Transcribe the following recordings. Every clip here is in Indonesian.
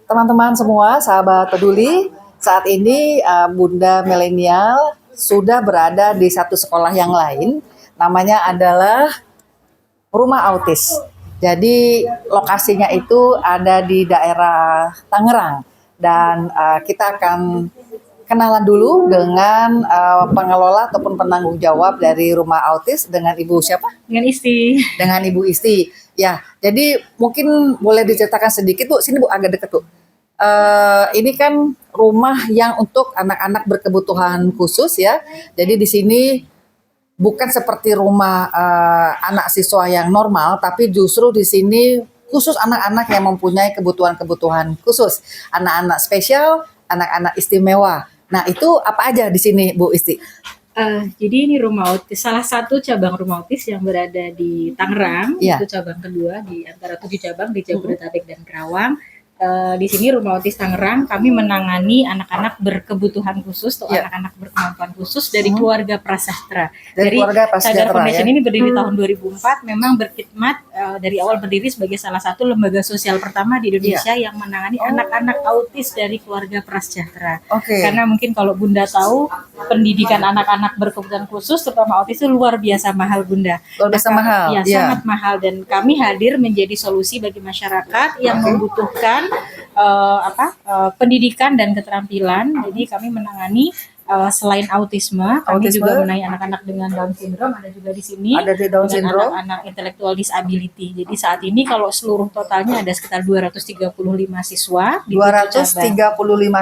Teman-teman semua, sahabat peduli, saat ini Bunda Milenial sudah berada di satu sekolah yang lain, namanya adalah Rumah Autis. Jadi lokasinya itu ada di daerah Tangerang dan kita akan kenalan dulu dengan pengelola ataupun penanggung jawab dari Rumah Autis dengan Ibu siapa? Dengan Isti. Dengan Ibu Isti. Ya, jadi mungkin boleh diceritakan sedikit Bu, sini Bu agak deket Bu. Ini kan rumah yang untuk anak-anak berkebutuhan khusus ya. Jadi di sini bukan seperti rumah anak siswa yang normal, tapi justru di sini khusus anak-anak yang mempunyai kebutuhan-kebutuhan khusus, anak-anak spesial, anak-anak istimewa. Nah itu apa aja di sini Bu Isti? Jadi ini rumah autis, salah satu cabang rumah autis yang berada di Tangerang, Ya. itu cabang kedua di antara 7 cabang di Jabodetabek dan Kerawang. Di sini Rumah Autis Tangerang kami menangani anak-anak berkebutuhan khusus atau anak-anak berkemampuan khusus dari keluarga prasejahtera. Dari keluarga Cagar prasejahtera, Foundation ya. ini berdiri tahun 2004, memang berkhidmat dari awal berdiri sebagai salah satu lembaga sosial pertama di Indonesia yang menangani anak-anak autis dari keluarga prasejahtera. Karena mungkin kalau Bunda tahu, pendidikan anak-anak berkebutuhan khusus terutama autis itu luar biasa mahal Bunda. Luar biasa mahal. Ya, sangat mahal, dan kami hadir menjadi solusi bagi masyarakat yang membutuhkan pendidikan dan keterampilan. Jadi kami menangani selain autisme, kami juga menangani anak-anak dengan Down syndrome, ada juga di sini. Ada di Down syndrome, anak-anak intellectual disability. Jadi saat ini kalau seluruh totalnya ada sekitar 235 siswa. 235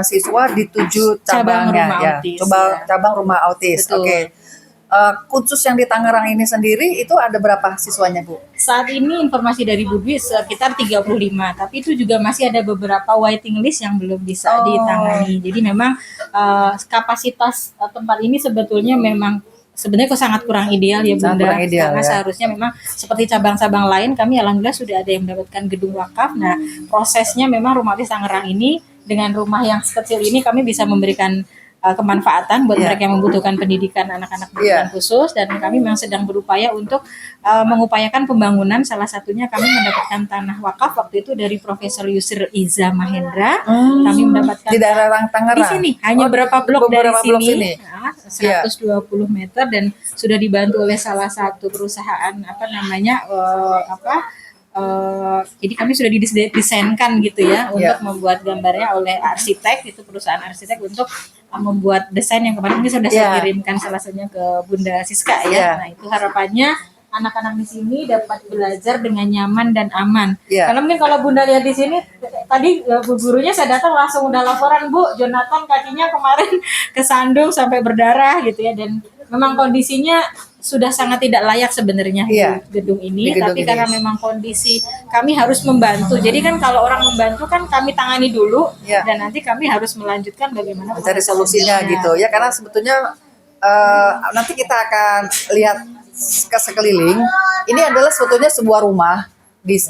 siswa di 7 cabangnya ya. Cabang rumah autis. Oke. Khusus yang di Tangerang ini sendiri itu ada berapa siswanya Bu? Saat ini informasi dari Bu Dwi sekitar 35, tapi itu juga masih ada beberapa waiting list yang belum bisa ditangani. Jadi memang kapasitas tempat ini sebetulnya memang sebenarnya kok sangat kurang ideal ya Bunda, karena seharusnya memang seperti cabang-cabang lain kami alhamdulillah sudah ada yang mendapatkan gedung wakaf. Nah prosesnya memang Rumah Autis Tangerang ini dengan rumah yang sekecil ini kami bisa memberikan kemanfaatan buat mereka yang membutuhkan pendidikan anak-anak berkebutuhan khusus, dan kami memang sedang berupaya untuk mengupayakan pembangunan. Salah satunya kami mendapatkan tanah wakaf waktu itu dari Profesor Yusril Iza Mahendra. Kami mendapatkan di daerah Tangerang. Di sini hanya berapa blok dari sini. 120 meter, dan sudah dibantu oleh salah satu perusahaan jadi kami sudah didesainkan gitu ya untuk membuat gambarnya oleh arsitek, itu perusahaan arsitek untuk membuat desain yang kemarin ini sudah saya kirimkan salah satunya ke Bunda Siska ya. Nah itu harapannya anak-anak di sini dapat belajar dengan nyaman dan aman. Karena mungkin kalau Bunda lihat di sini tadi bu gurunya saya datang langsung udah laporan, Bu Jonathan kakinya kemarin kesandung sampai berdarah gitu ya, dan memang kondisinya sudah sangat tidak layak sebenarnya di gedung ini, tapi karena memang kondisi kami harus membantu. Jadi kan kalau orang membantu kan kami tangani dulu, dan nanti kami harus melanjutkan bagaimana mencari solusinya gitu ya. Karena sebetulnya nanti kita akan lihat ke sekeliling. Ini adalah sebetulnya sebuah rumah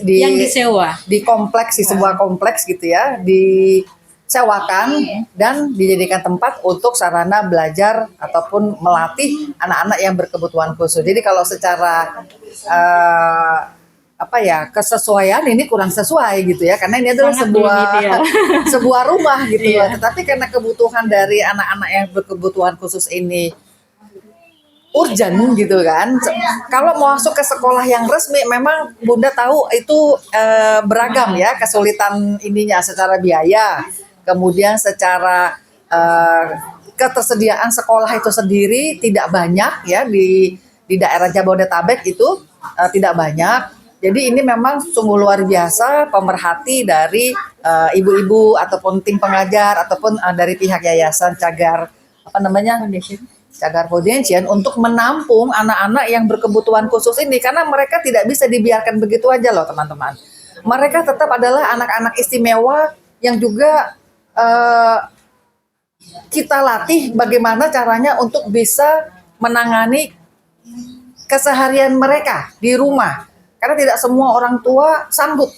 yang disewa di kompleks, di sebuah kompleks gitu ya, disewakan dan dijadikan tempat untuk sarana belajar ataupun melatih anak-anak yang berkebutuhan khusus. Jadi kalau secara kesesuaian ini kurang sesuai gitu ya, karena ini adalah sebuah rumah gitu loh. Tetapi karena kebutuhan dari anak-anak yang berkebutuhan khusus ini urgent gitu kan. Kalau mau masuk ke sekolah yang resmi, memang Bunda tahu itu beragam ya kesulitan ininya secara biaya, kemudian secara ketersediaan sekolah itu sendiri tidak banyak ya di daerah Jabodetabek itu tidak banyak. Jadi ini memang sungguh luar biasa pemerhati dari ibu-ibu ataupun tim pengajar ataupun dari pihak yayasan Cagar Foundation untuk menampung anak-anak yang berkebutuhan khusus ini, karena mereka tidak bisa dibiarkan begitu aja loh teman-teman. Mereka tetap adalah anak-anak istimewa yang juga kita latih bagaimana caranya untuk bisa menangani keseharian mereka di rumah. Karena tidak semua orang tua sanggup,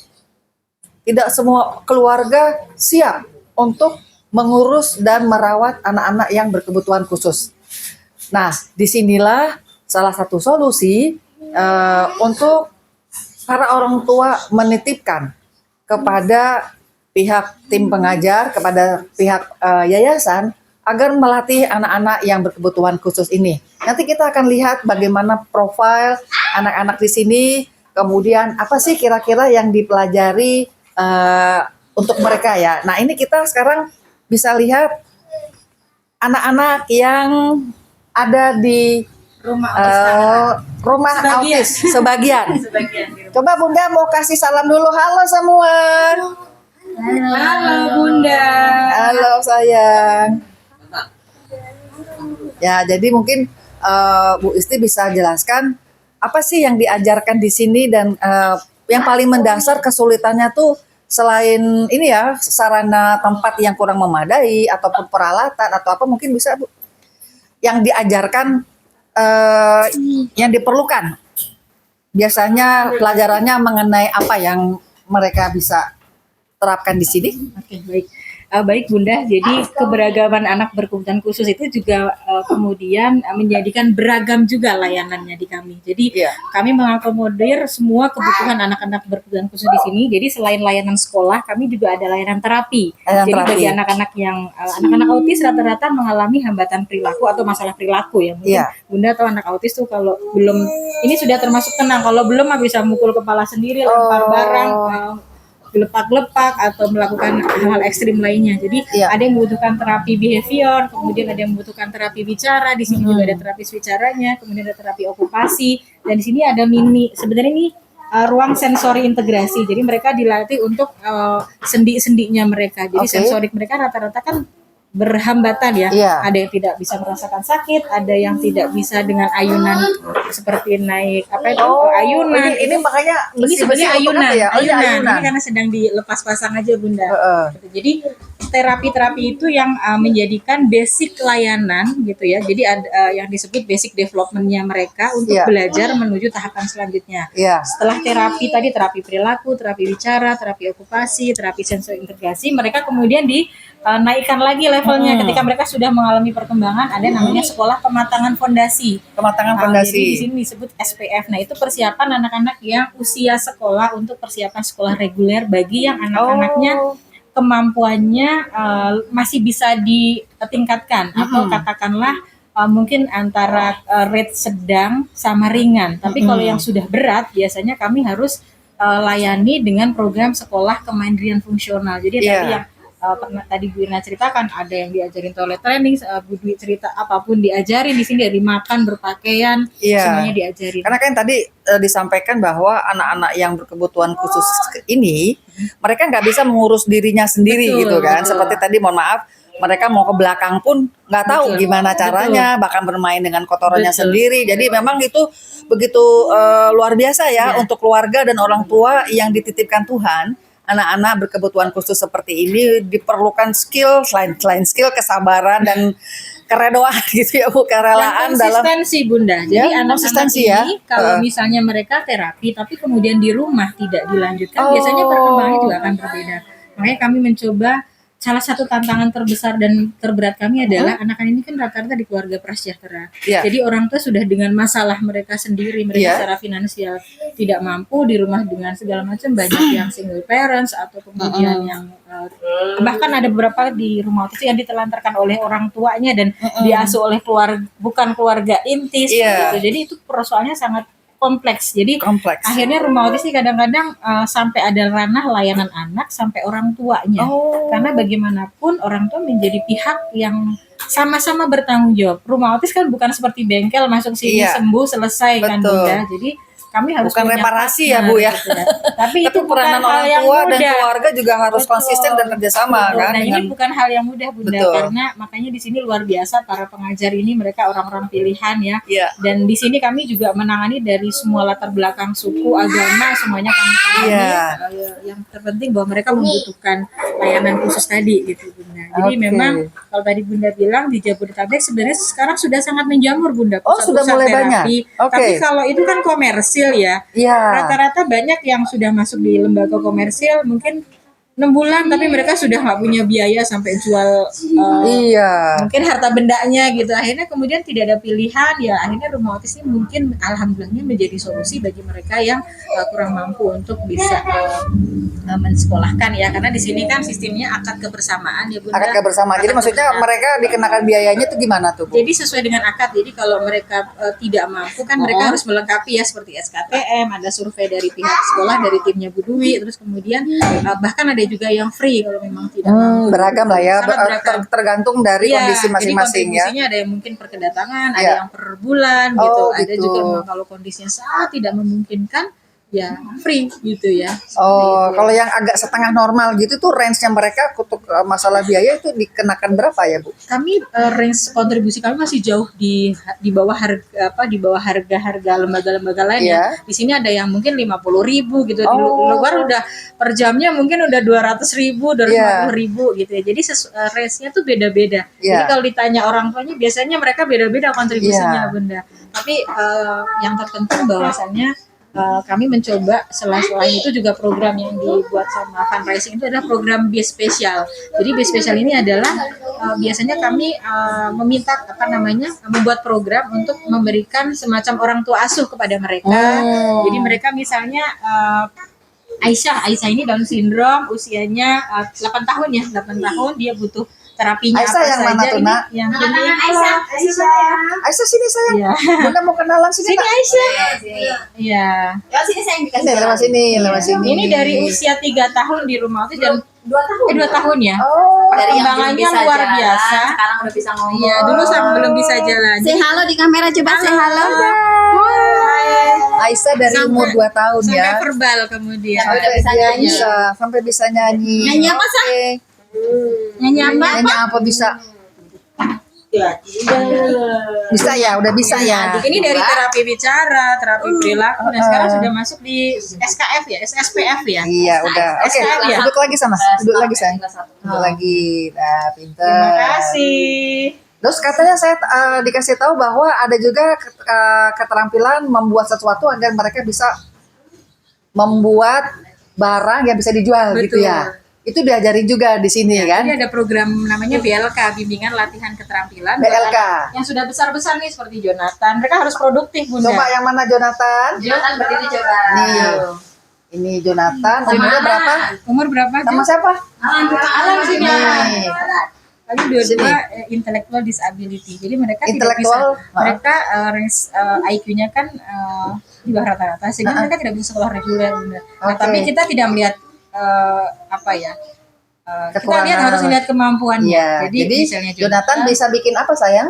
tidak semua keluarga siap untuk mengurus dan merawat anak-anak yang berkebutuhan khusus. Nah, disinilah salah satu solusi untuk para orang tua menitipkan kepada pihak tim pengajar, kepada pihak yayasan agar melatih anak-anak yang berkebutuhan khusus ini. Nanti kita akan lihat bagaimana profil anak-anak di sini, kemudian apa sih kira-kira yang dipelajari untuk mereka ya. Nah, ini kita sekarang bisa lihat anak-anak yang ada di Rumah autis rumah Sebagian. autis sebagian. sebagian di rumah. Coba Bunda mau kasih salam dulu. Halo semua. Halo Bunda. Halo sayang. Ya, jadi mungkin Bu Isti bisa jelaskan apa sih yang diajarkan di sini dan yang paling mendasar kesulitannya tuh selain ini ya sarana tempat yang kurang memadai ataupun peralatan atau apa mungkin bisa Bu yang diajarkan yang diperlukan. Biasanya pelajarannya mengenai apa yang mereka bisa terapkan di sini. Oke, baik. Baik Bunda, jadi keberagaman anak berkebutuhan khusus itu juga kemudian menjadikan beragam juga layanannya di kami. Jadi Iya. kami mengakomodir semua kebutuhan anak-anak berkebutuhan khusus di sini. Jadi selain layanan sekolah, kami juga ada layanan terapi. Layanan Jadi terapi. bagi anak-anak yang anak-anak autis rata-rata mengalami hambatan perilaku atau masalah perilaku ya. Mungkin Iya. Bunda atau anak autis tuh kalau belum ini sudah termasuk tenang. Kalau belum bisa mukul kepala sendiri, lempar barang, gelepak-gelepak atau melakukan hal-hal ekstrim lainnya. Jadi Iya. ada yang membutuhkan terapi behavior, kemudian ada yang membutuhkan terapi bicara. Di sini juga ada terapis bicaranya, kemudian ada terapi okupasi, dan di sini ada mini. Sebenarnya ini ruang sensori integrasi. Jadi mereka dilatih untuk sendi-sendinya mereka. Jadi Oke. sensorik mereka rata-rata kan berhambatan ya. Iya. Ada yang tidak bisa merasakan sakit, ada yang tidak bisa dengan ayunan seperti naik apa itu ayunan. ini makanya Ini sebenarnya besi-besi untuk ayunan, apa ya? Oh, ini ayunan. Ini karena sedang dilepas pasang aja Bunda. Heeh. Gitu. Jadi terapi-terapi itu yang menjadikan basic layanan gitu ya. Jadi ada yang disebut basic development-nya mereka untuk Iya. belajar menuju tahapan selanjutnya. Iya. Setelah terapi tadi, terapi perilaku, terapi bicara, terapi okupasi, terapi sensori integrasi, mereka kemudian dinaikkan lagi levelnya ketika mereka sudah mengalami perkembangan. Ada namanya sekolah pematangan fondasi. Kematangan Jadi di fondasi. sini disebut SPF. Nah, itu persiapan anak-anak yang usia sekolah untuk persiapan sekolah reguler bagi yang anak-anaknya kemampuannya masih bisa ditingkatkan atau katakanlah mungkin antara rate sedang sama ringan. Tapi kalau yang sudah berat biasanya kami harus layani dengan program sekolah kemandirian fungsional. Jadi Iya. tadi yang pernah tadi Bu Irna ceritakan ada yang diajarin toilet training, Bu Dwi cerita apapun diajarin di sini dari makan, berpakaian, Iya. semuanya diajarin. Karena kan tadi disampaikan bahwa anak-anak yang berkebutuhan khusus ini mereka nggak bisa mengurus dirinya sendiri Betul, gitu kan. betul. Seperti tadi mohon maaf mereka mau ke belakang pun nggak tahu Betul, gimana caranya, bahkan bermain dengan kotorannya Betul. sendiri. Jadi memang itu begitu luar biasa ya Iya. untuk keluarga dan orang tua yang dititipkan Tuhan. Anak-anak berkebutuhan khusus seperti ini diperlukan skill selain skill kesabaran dan keredoan gitu ya Bu, kerelaan yang dalam konsistensi Bunda. Jadi Ya, anak-anak konsistensi ini ya. kalau misalnya mereka terapi tapi kemudian di rumah tidak Oh. dilanjutkan, biasanya perkembangannya juga akan berbeda. Makanya kami mencoba salah satu tantangan terbesar dan terberat kami adalah anak-anak ini kan rata-rata di keluarga prasejahtera. Iya. Jadi orang tua sudah dengan masalah mereka sendiri, mereka Iya. secara finansial tidak mampu di rumah dengan segala macam, banyak yang single parents atau kemudian yang bahkan ada beberapa di rumah autis yang ditelantarkan oleh orang tuanya dan diasuh oleh bukan keluarga intis Iya. gitu. Jadi itu persoalannya sangat kompleks. Jadi kompleks. akhirnya rumah autis ini kadang-kadang sampai ada ranah layanan anak sampai orang tuanya. Oh. Karena bagaimanapun orang tua menjadi pihak yang sama-sama bertanggung jawab. Rumah autis kan bukan seperti bengkel masuk sini Iya. sembuh selesai kan Betul. Bunda. Jadi kami harus Bukan punya reparasi ya, partner, Bu, ya. gitu ya. Tapi itu Tapi bukan peranan hal orang yang tua dan mudah. keluarga juga harus Betul. konsisten dan kerjasama Betul. kan Nah, dengan ini bukan hal yang mudah Bunda, Betul. karena makanya di sini luar biasa para pengajar ini mereka orang-orang pilihan ya. Iya. Dan di sini kami juga menangani dari semua latar belakang suku, agama, semuanya kami tangani. Iya. Yang terpenting bahwa mereka membutuhkan layanan khusus tadi gitu Bunda. Jadi Oke. memang kalau tadi Bunda bilang di Jabodetabek sebenarnya sekarang sudah sangat menjamur Bunda. Oh, sudah pusat-pusat mulai terapi. banyak? Oke. Tapi kalau itu kan komersil ya. Iya. Rata-rata banyak yang sudah masuk di lembaga komersil mungkin 6 bulan tapi mereka sudah nggak punya biaya sampai jual Iya. mungkin harta bendanya gitu. Akhirnya kemudian tidak ada pilihan, ya akhirnya rumah autis ini mungkin alhamdulillahnya menjadi solusi bagi mereka yang kurang mampu untuk bisa mensekolahkan ya, karena di sini kan sistemnya akad kebersamaan ya Bunda. Akad bersama. Jadi Akad maksudnya kebersamaan. mereka dikenakan biayanya tuh gimana tuh, Bu? Jadi sesuai dengan akad. Jadi kalau mereka tidak mampu kan mereka harus melengkapi ya seperti SKTM, ada survei dari pihak sekolah, dari timnya Bu Dwi, terus kemudian bahkan ada juga yang free kalau memang tidak mampu. Beragam lah ya, Sangat beragam. tergantung dari Iya, kondisi masing-masing jadi ya. kontribusinya ada yang mungkin per kedatangan, ada Iya. yang per bulan Oh, gitu. Ada gitu. juga memang kalau kondisinya sangat tidak memungkinkan ya free gitu ya. Seperti Oh, itu. kalau yang agak setengah normal gitu tuh range-nya mereka untuk masalah biaya itu dikenakan berapa ya, Bu? Kami range kontribusi kami masih jauh di bawah harga lembaga-lembaga lain Iya. ya. Di sini ada yang mungkin 50.000 gitu, di Oh. luar udah per jamnya mungkin udah 200.000, 250.000 gitu ya. Jadi range-nya tuh beda-beda. Iya. Jadi kalau ditanya orang tuanya biasanya mereka beda-beda kontribusinya Iya. Bunda. Tapi yang terpenting bahwasannya kami mencoba selain itu juga program yang dibuat sama fundraising itu adalah program BIS spesial. Jadi BIS spesial ini adalah biasanya kami meminta membuat program untuk memberikan semacam orang tua asuh kepada mereka. Jadi mereka misalnya Aisyah ini Down syndrome, usianya 8 tahun ya, 8 tahun dia butuh terapinya Aisyah apa yang saja. mana tuh, Ini Nak? yang ini yang Aisyah sini sayang. Iya. Bunda mau kenalan sini. Sini Nak. Aisyah. Iya. Sini lewat sini, lewat sini. Ini dari usia 3 tahun di rumah itu dan 2 tahun. 2 tahun ya. Oh, Dari yang belum Perkembangannya bisa luar jalan, biasa. sekarang udah bisa ngomong. Iya, dulu belum bisa jalan. Say halo di kamera, coba say halo. Aisyah dari umur 2 tahun Sampai ya. verbal kemudian. Udah bisa Dia nyanyi. sampai bisa nyanyi. Nyanyi apa, Sa? Oke. Nyanyi apa? Nyanyi apa bisa? Bisa ya, udah bisa ya. Ini dari terapi bicara, terapi perilaku, dan sekarang sudah masuk di SKF ya, SSPF ya. Iya, udah. Oke, SKF ya? duduk lagi sana. Duduk lagi sayang. Duduk lagi. Nah, pinter. Terima kasih. Terus katanya saya dikasih tahu bahwa ada juga keterampilan membuat sesuatu agar mereka bisa membuat barang yang bisa dijual gitu Betul. ya. Itu diajarin juga di sini kan? Ini ada program namanya BLK, Bimbingan Latihan Keterampilan. BLK. Buat anak yang sudah besar-besar nih seperti Jonathan, mereka harus produktif Bunda. Coba yang mana Jonathan? Jonathan berdiri coba. Nih. Ini Jonathan. Umurnya berapa? Umur berapa? Sama Jo? siapa? Alam sini. Nih. Kami dua-dua intellectual disability. Jadi mereka Intellectual, tidak bisa, mereka range IQ-nya kan di bawah rata-rata, sehingga mereka tidak bisa sekolah reguler. Bunda. Nah, Oke. tapi kita tidak melihat kita Kekurangan. lihat harus lihat kemampuannya. Iya. Jadi misalnya Jonathan bisa bikin apa sayang?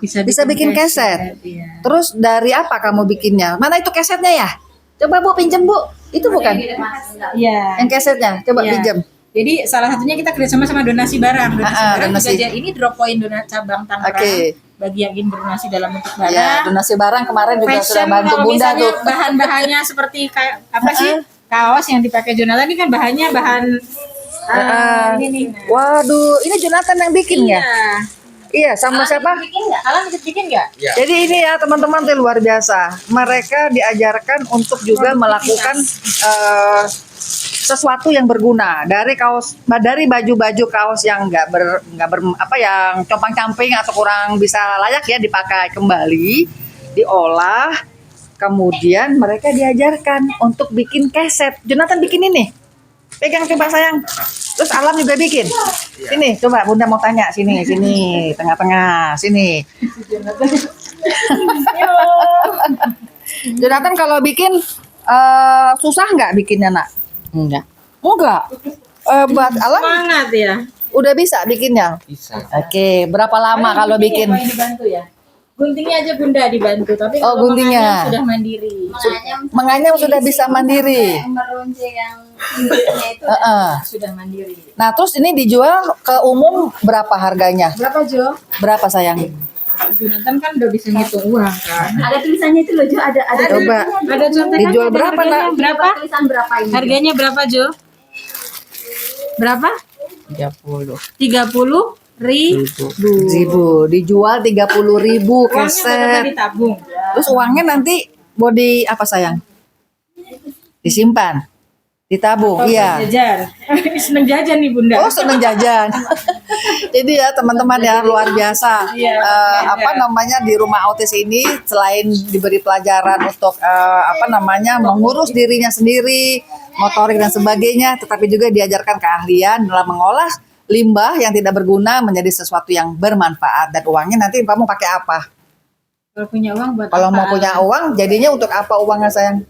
Bisa bikin keset. Iya. Terus dari apa kamu bikinnya? Mana itu kesetnya ya? Coba Bu pinjem Bu. Itu bukan? Iya. Yang kesetnya. Coba Iya. pinjem. Jadi salah satunya kita kerjasama sama donasi barang. Donasi barang donasi. juga ini drop point cabang Tangerang. Oke. Bagi yang ingin berdonasi dalam bentuk barang. Ya, donasi barang kemarin juga sudah bantu kalau Bunda misalnya tuh. bahan-bahannya seperti kayak apa sih? Kaos yang dipakai Jonathan ini kan bahannya bahan ini nih. Waduh, ini Jonathan yang bikin ya? Iya, sama siapa? Kalian ikut bikin nggak? Jadi ini ya teman-teman tuh luar biasa. Mereka diajarkan untuk juga melakukan sesuatu yang berguna dari baju-baju kaos yang nggak yang compang-camping atau kurang bisa layak ya dipakai kembali, diolah, kemudian mereka diajarkan untuk bikin keset. Jonathan bikin ini, pegang coba sayang. Terus Alam juga bikin. Sini, coba Bunda mau tanya sini, tengah-tengah, sini. Jonathan kalau bikin susah nggak bikinnya nak? Enggak. Enggak. Buat Alam Semangat ya. udah bisa bikinnya. Bisa. Oke, berapa lama kalau bikin? Yang dibantu ya. Guntingnya aja Bunda dibantu, tapi Oh, kalau guntingnya. menganyam sudah mandiri. Menganyam sudah bisa mandiri. Meruncing yang tingginya itu. Sudah mandiri. Nah, terus ini dijual ke umum berapa harganya? Berapa Jo? Berapa sayang? Jonathan kan udah bisa ngitung uang kan. Ada tulisannya itu loh, Jo. Ada Coba. Ada contekan Dijual ada berapa, harganya Nak? Berapa? tulisan berapa ini? Harganya berapa Jo? Berapa? 30. 30 Ribu. Dijual 30.000 Uangnya udah keset. Ditabung, iya. Jajan. Seneng jajan nih Bunda. Oh, seneng jajan. Jadi ya teman-teman ya luar biasa. Iya, Apa namanya di rumah autis ini selain diberi pelajaran untuk mengurus dirinya sendiri, motorik dan sebagainya, tetapi juga diajarkan keahlian dalam mengolah limbah yang tidak berguna menjadi sesuatu yang bermanfaat, dan uangnya nanti kamu pakai apa? Kalau punya uang buat Kalau mau apa? punya uang, jadinya untuk apa uangnya sayang?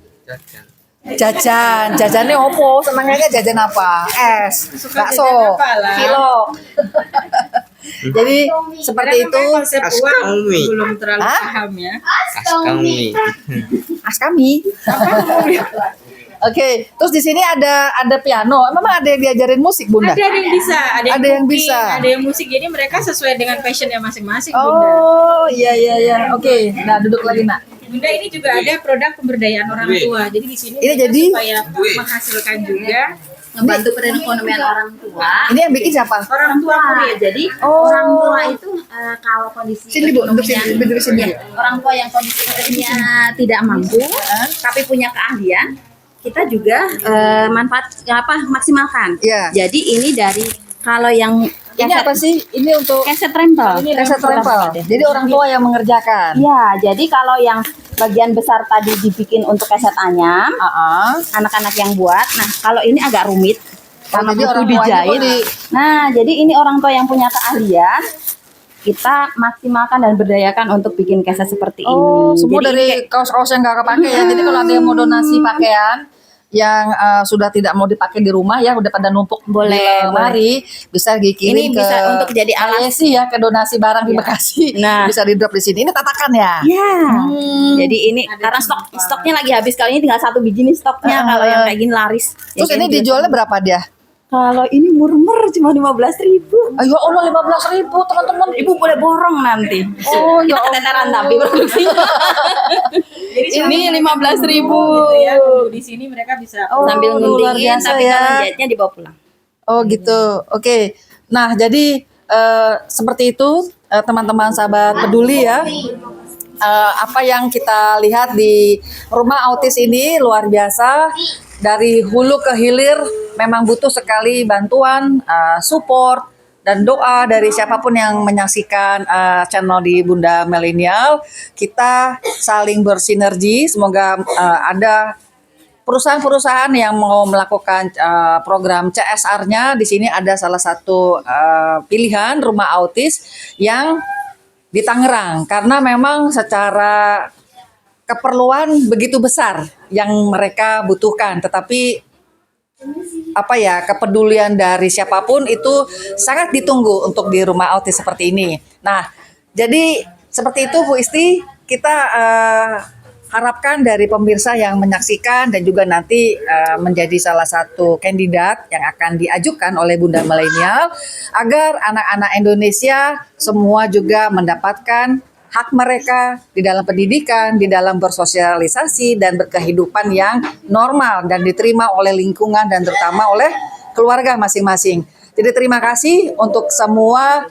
Jajan. Jajannya opo? Senangnya jajan apa? Es, Suka bakso, jajan apa lah? kilo. Jadi seperti itu. Karena konsep uang Askawi. belum terlalu Hah? paham ya. Kami. As kami. Oke, terus di sini ada piano. Memang ada yang diajarin musik, Bunda? Ada yang bisa, Ada yang cooking, bisa. ada yang musik. Jadi mereka sesuai dengan passionnya masing-masing, Bunda. Oh, iya. Oke, nah duduk lagi, Nak. Bunda ini juga ada produk pemberdayaan orang tua. Jadi di sini Ini kita jadi- supaya menghasilkan juga Ngebantu perekonomian orang tua. Ini yang bikin siapa? orang tua kulit. Jadi Oh. orang tua itu kalau kondisi Sini, Bu, duduk sini, duduk sini, Bu. orang tua yang kondisi ekonominya tidak mampu, tapi punya keahlian, kita juga maksimalkan. Iya. Jadi ini dari kalau yang Ini apa sih? Ini untuk keset rempel. keset rempel. Jadi orang tua yang mengerjakan. Ya, jadi kalau yang bagian besar tadi dibikin untuk keset anyam, anak-anak yang buat. Nah, kalau ini agak rumit karena jadi butuh orang tuanya dijahit. boleh. Nah, jadi ini orang tua yang punya keahlian, kita maksimalkan dan berdayakan untuk bikin keset seperti Oh, ini. semua Jadi dari kaos-kaos yang nggak kepake ya. Jadi kalau ada yang mau donasi pakaian yang sudah tidak mau dipakai di rumah ya, udah pada numpuk Boleh, di lemari, bisa dikirim Ini ke bisa untuk jadi alas. Yesi ya, ke donasi barang di Bekasi. Nah. Bisa di drop di sini. Ini tatakan ya. ya. Jadi ini karena stoknya lagi habis, kali ini tinggal 1 biji nih stoknya. Kalau yang kayak gini laris. Terus Yang ini kayak dijualnya berapa dia? Kalau ini murmur cuma 15.000. Ayo Allah, 15.000 teman-teman. Ibu boleh borong nanti. Oh, ya Kita keteteran tapi produksinya. Jadi Ini 15.000. gitu ya. Di sini mereka bisa Oh, Sambil luar nguntingin, biasa tapi ya. kalau jahitnya dibawa pulang. Oh gitu, oke. Nah jadi seperti itu teman-teman sahabat peduli ya. Apa yang kita lihat di rumah autis ini luar biasa. Dari hulu ke hilir memang butuh sekali bantuan, support, dan doa dari siapapun yang menyaksikan channel di Bunda Milenial. Kita saling bersinergi. Semoga ada perusahaan-perusahaan yang mau melakukan program CSR-nya. Di sini ada salah satu pilihan rumah autis yang di Tangerang, karena memang secara keperluan begitu besar yang mereka butuhkan, tetapi kepedulian dari siapapun itu sangat ditunggu untuk di rumah autis seperti ini. Nah, jadi seperti itu Bu Isti, kita harapkan dari pemirsa yang menyaksikan dan juga nanti menjadi salah satu kandidat yang akan diajukan oleh Bunda Milenial, agar anak-anak Indonesia semua juga mendapatkan hak mereka di dalam pendidikan, di dalam bersosialisasi dan berkehidupan yang normal dan diterima oleh lingkungan dan terutama oleh keluarga masing-masing. Jadi terima kasih untuk semua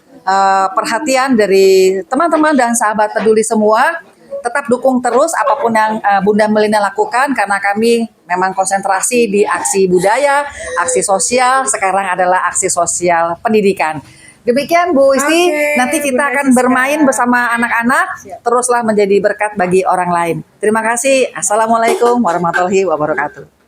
perhatian dari teman-teman dan sahabat peduli semua. Tetap dukung terus apapun yang Bunda Milenial lakukan, karena kami memang konsentrasi di aksi budaya, aksi sosial, sekarang adalah aksi sosial pendidikan. Demikian Bu Isti, nanti kita akan bermain bersama anak-anak, teruslah menjadi berkat bagi orang lain. Terima kasih. Assalamualaikum warahmatullahi wabarakatuh.